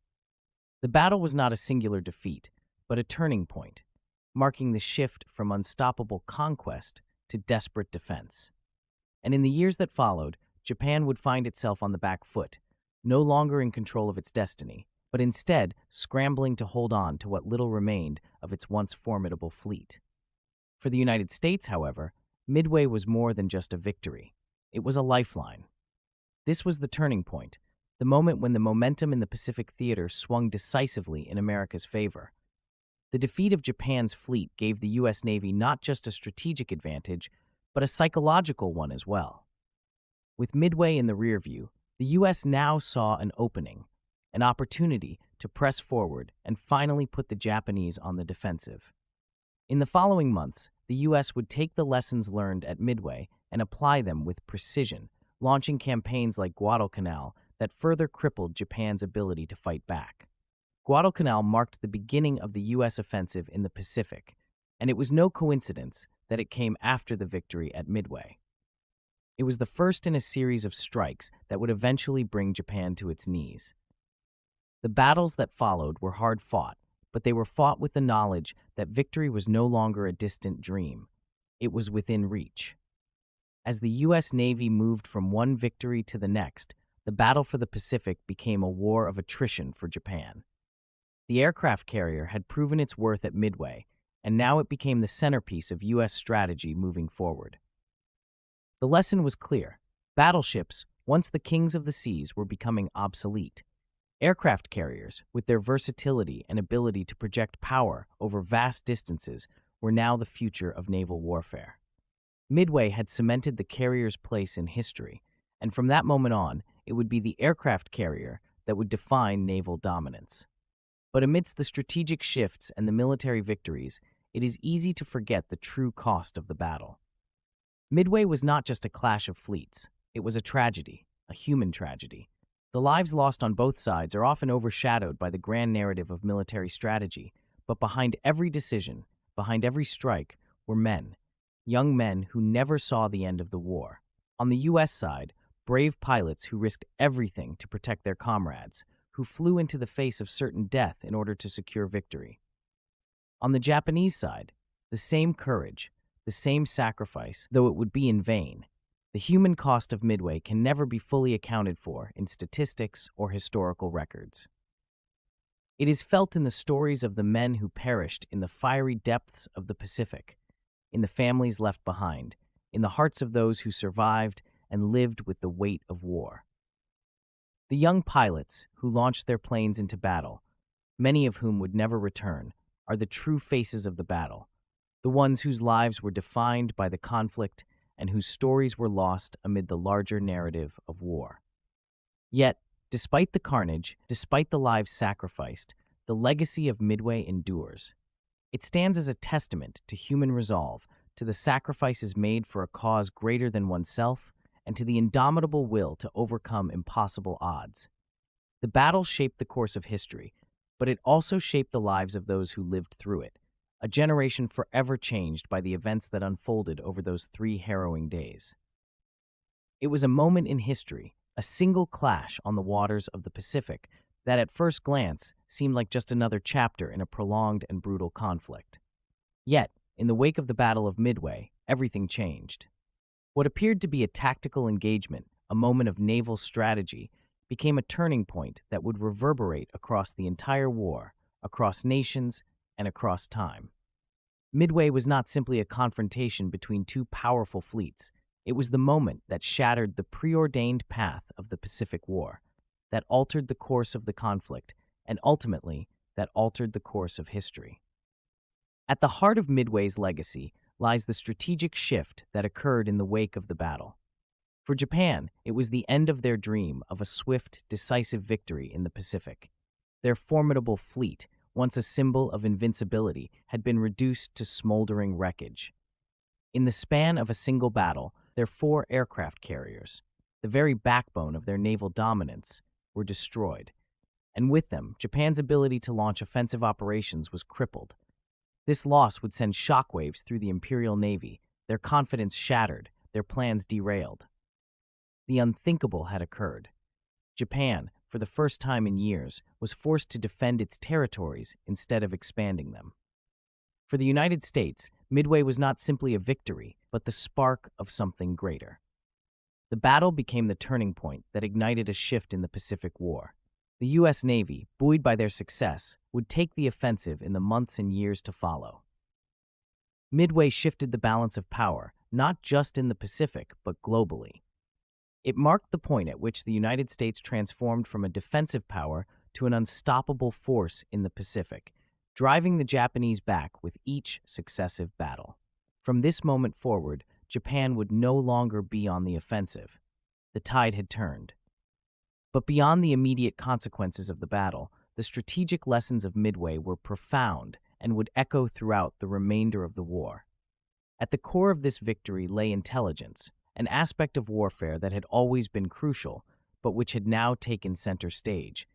The battle was not a singular defeat, but a turning point, marking the shift from unstoppable conquest to desperate defense. And in the years that followed, Japan would find itself on the back foot, no longer in control of its destiny, but instead scrambling to hold on to what little remained of its once formidable fleet. For the United States, however, Midway was more than just a victory. It was a lifeline. This was the turning point, the moment when the momentum in the Pacific theater swung decisively in America's favor. The defeat of Japan's fleet gave the U.S. Navy not just a strategic advantage, but a psychological one as well. With Midway in the rearview, the U.S. now saw an opening, an opportunity to press forward and finally put the Japanese on the defensive. In the following months, the U.S. would take the lessons learned at Midway and apply them with precision, launching campaigns like Guadalcanal that further crippled Japan's ability to fight back. Guadalcanal marked the beginning of the U.S. offensive in the Pacific, and it was no coincidence that it came after the victory at Midway. It was the first in a series of strikes that would eventually bring Japan to its knees. The battles that followed were hard-fought, but they were fought with the knowledge that victory was no longer a distant dream. It was within reach. As the U.S. Navy moved from one victory to the next, the battle for the Pacific became a war of attrition for Japan. The aircraft carrier had proven its worth at Midway, and now it became the centerpiece of U.S. strategy moving forward. The lesson was clear. Battleships, once the kings of the seas, were becoming obsolete. Aircraft carriers, with their versatility and ability to project power over vast distances, were now the future of naval warfare. Midway had cemented the carrier's place in history, and from that moment on, it would be the aircraft carrier that would define naval dominance. But amidst the strategic shifts and the military victories, it is easy to forget the true cost of the battle. Midway was not just a clash of fleets, it was a tragedy, a human tragedy. The lives lost on both sides are often overshadowed by the grand narrative of military strategy, but behind every decision, behind every strike, were men, young men who never saw the end of the war. On the U.S. side, brave pilots who risked everything to protect their comrades, who flew into the face of certain death in order to secure victory. On the Japanese side, the same courage, the same sacrifice, though it would be in vain. The human cost of Midway can never be fully accounted for in statistics or historical records. It is felt in the stories of the men who perished in the fiery depths of the Pacific, in the families left behind, in the hearts of those who survived and lived with the weight of war. The young pilots who launched their planes into battle, many of whom would never return, are the true faces of the battle, the ones whose lives were defined by the conflict and whose stories were lost amid the larger narrative of war. Yet, despite the carnage, despite the lives sacrificed, the legacy of Midway endures. It stands as a testament to human resolve, to the sacrifices made for a cause greater than oneself, and to the indomitable will to overcome impossible odds. The battle shaped the course of history, but it also shaped the lives of those who lived through it, a generation forever changed by the events that unfolded over those 3 harrowing days. It was a moment in history, a single clash on the waters of the Pacific that at first glance seemed like just another chapter in a prolonged and brutal conflict. Yet, in the wake of the Battle of Midway, everything changed. What appeared to be a tactical engagement, a moment of naval strategy, became a turning point that would reverberate across the entire war, across nations, and across time. Midway was not simply a confrontation between 2 powerful fleets. It was the moment that shattered the preordained path of the Pacific War, that altered the course of the conflict, and ultimately, that altered the course of history. At the heart of Midway's legacy lies the strategic shift that occurred in the wake of the battle. For Japan, it was the end of their dream of a swift, decisive victory in the Pacific. Their formidable fleet, once a symbol of invincibility, had been reduced to smoldering wreckage. In the span of a single battle, their 4 aircraft carriers, the very backbone of their naval dominance, were destroyed. And with them, Japan's ability to launch offensive operations was crippled. This loss would send shockwaves through the Imperial Navy, their confidence shattered, their plans derailed. The unthinkable had occurred. Japan, for the first time in years, was forced to defend its territories instead of expanding them. For the United States, Midway was not simply a victory, but the spark of something greater. The battle became the turning point that ignited a shift in the Pacific War. The U.S. Navy, buoyed by their success, would take the offensive in the months and years to follow. Midway shifted the balance of power, not just in the Pacific, but globally. It marked the point at which the United States transformed from a defensive power to an unstoppable force in the Pacific, driving the Japanese back with each successive battle. From this moment forward, Japan would no longer be on the offensive. The tide had turned. But beyond the immediate consequences of the battle, the strategic lessons of Midway were profound and would echo throughout the remainder of the war. At the core of this victory lay intelligence, an aspect of warfare that had always been crucial, but which had now taken center stage.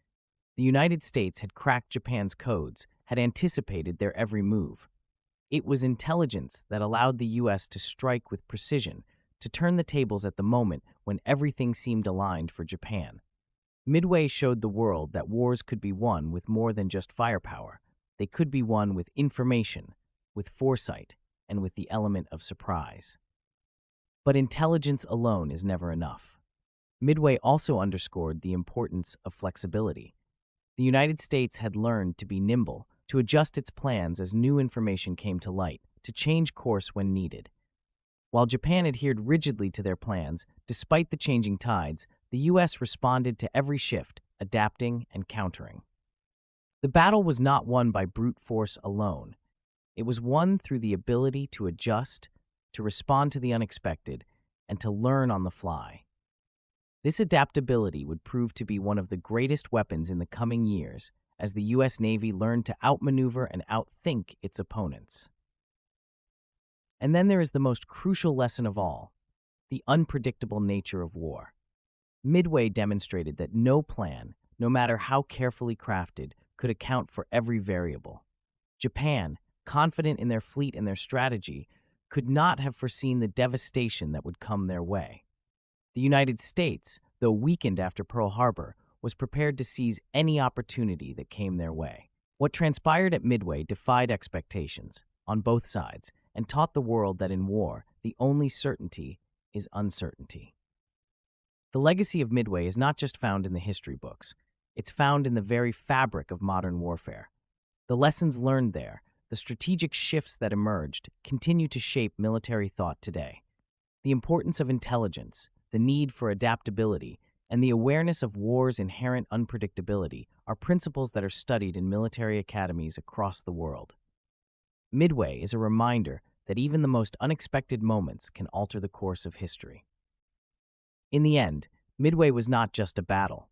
The United States had cracked Japan's codes, had anticipated their every move. It was intelligence that allowed the U.S. to strike with precision, to turn the tables at the moment when everything seemed aligned for Japan. Midway showed the world that wars could be won with more than just firepower. They could be won with information, with foresight, and with the element of surprise. But intelligence alone is never enough. Midway also underscored the importance of flexibility. The United States had learned to be nimble, to adjust its plans as new information came to light, to change course when needed. While Japan adhered rigidly to their plans, despite the changing tides, the U.S. responded to every shift, adapting and countering. The battle was not won by brute force alone. It was won through the ability to adjust, to respond to the unexpected, and to learn on the fly. This adaptability would prove to be one of the greatest weapons in the coming years as the U.S. Navy learned to outmaneuver and outthink its opponents. And then there is the most crucial lesson of all, the unpredictable nature of war. Midway demonstrated that no plan, no matter how carefully crafted, could account for every variable. Japan, confident in their fleet and their strategy, could not have foreseen the devastation that would come their way. The United States, though weakened after Pearl Harbor, was prepared to seize any opportunity that came their way. What transpired at Midway defied expectations on both sides and taught the world that in war, the only certainty is uncertainty. The legacy of Midway is not just found in the history books. It's found in the very fabric of modern warfare. The lessons learned there, the strategic shifts that emerged, continue to shape military thought today. The importance of intelligence, the need for adaptability, and the awareness of war's inherent unpredictability are principles that are studied in military academies across the world. Midway is a reminder that even the most unexpected moments can alter the course of history. In the end, Midway was not just a battle.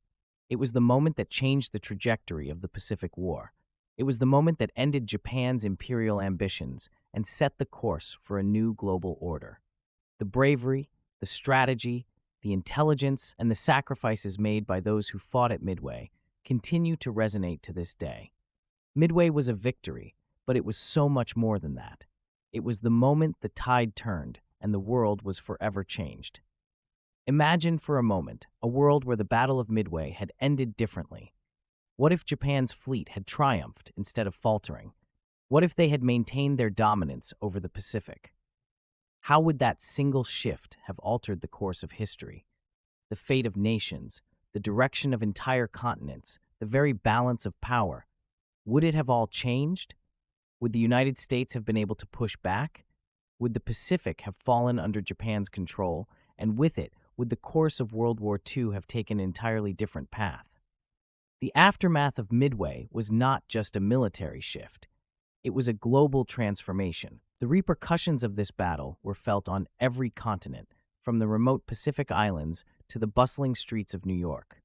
It was the moment that changed the trajectory of the Pacific War. It was the moment that ended Japan's imperial ambitions and set the course for a new global order. The bravery, the strategy, the intelligence, and the sacrifices made by those who fought at Midway continue to resonate to this day. Midway was a victory, but it was so much more than that. It was the moment the tide turned and the world was forever changed. Imagine for a moment a world where the Battle of Midway had ended differently. What if Japan's fleet had triumphed instead of faltering? What if they had maintained their dominance over the Pacific? How would that single shift have altered the course of history, the fate of nations, the direction of entire continents, the very balance of power? Would it have all changed? Would the United States have been able to push back? Would the Pacific have fallen under Japan's control, and with it, would the course of World War II have taken an entirely different path? The aftermath of Midway was not just a military shift. It was a global transformation. The repercussions of this battle were felt on every continent, from the remote Pacific Islands to the bustling streets of New York.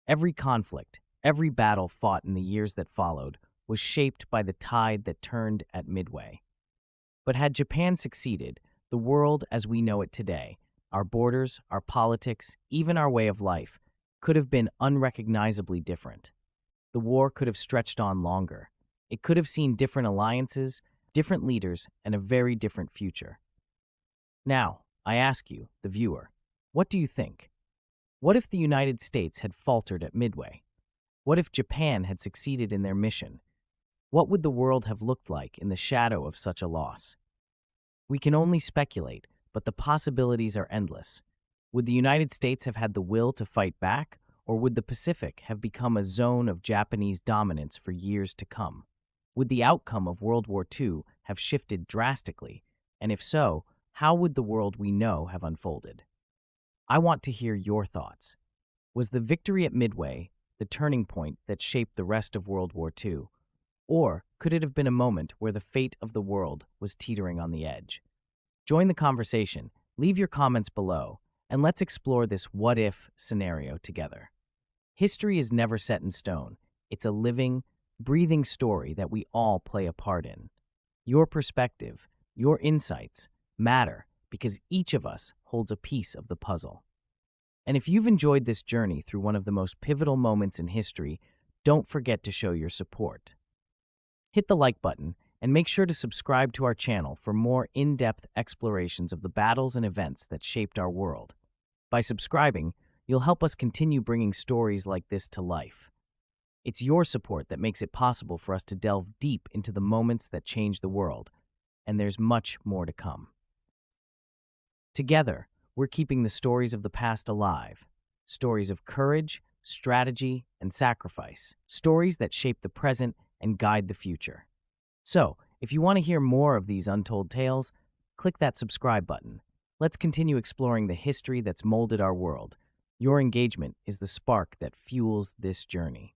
Every conflict, every battle fought in the years that followed, was shaped by the tide that turned at Midway. But had Japan succeeded, the world as we know it today, our borders, our politics, even our way of life, could have been unrecognizably different. The war could have stretched on longer. It could have seen different alliances, different leaders, and a very different future. Now, I ask you, the viewer, what do you think? What if the United States had faltered at Midway? What if Japan had succeeded in their mission? What would the world have looked like in the shadow of such a loss? We can only speculate, but the possibilities are endless. Would the United States have had the will to fight back, or would the Pacific have become a zone of Japanese dominance for years to come? Would the outcome of World War II have shifted drastically, and if so, how would the world we know have unfolded? I want to hear your thoughts. Was the victory at Midway the turning point that shaped the rest of World War II? Or could it have been a moment where the fate of the world was teetering on the edge? Join the conversation, leave your comments below, and let's explore this what-if scenario together. History is never set in stone. It's a living, breathing story that we all play a part in. Your perspective, your insights matter because each of us holds a piece of the puzzle. And if you've enjoyed this journey through one of the most pivotal moments in history, don't forget to show your support. Hit the like button and make sure to subscribe to our channel for more in-depth explorations of the battles and events that shaped our world. By subscribing, you'll help us continue bringing stories like this to life. It's your support that makes it possible for us to delve deep into the moments that changed the world, and there's much more to come. Together, we're keeping the stories of the past alive, stories of courage, strategy, and sacrifice, stories that shape the present and guide the future. So, if you want to hear more of these untold tales, click that subscribe button. Let's continue exploring the history that's molded our world. Your engagement is the spark that fuels this journey.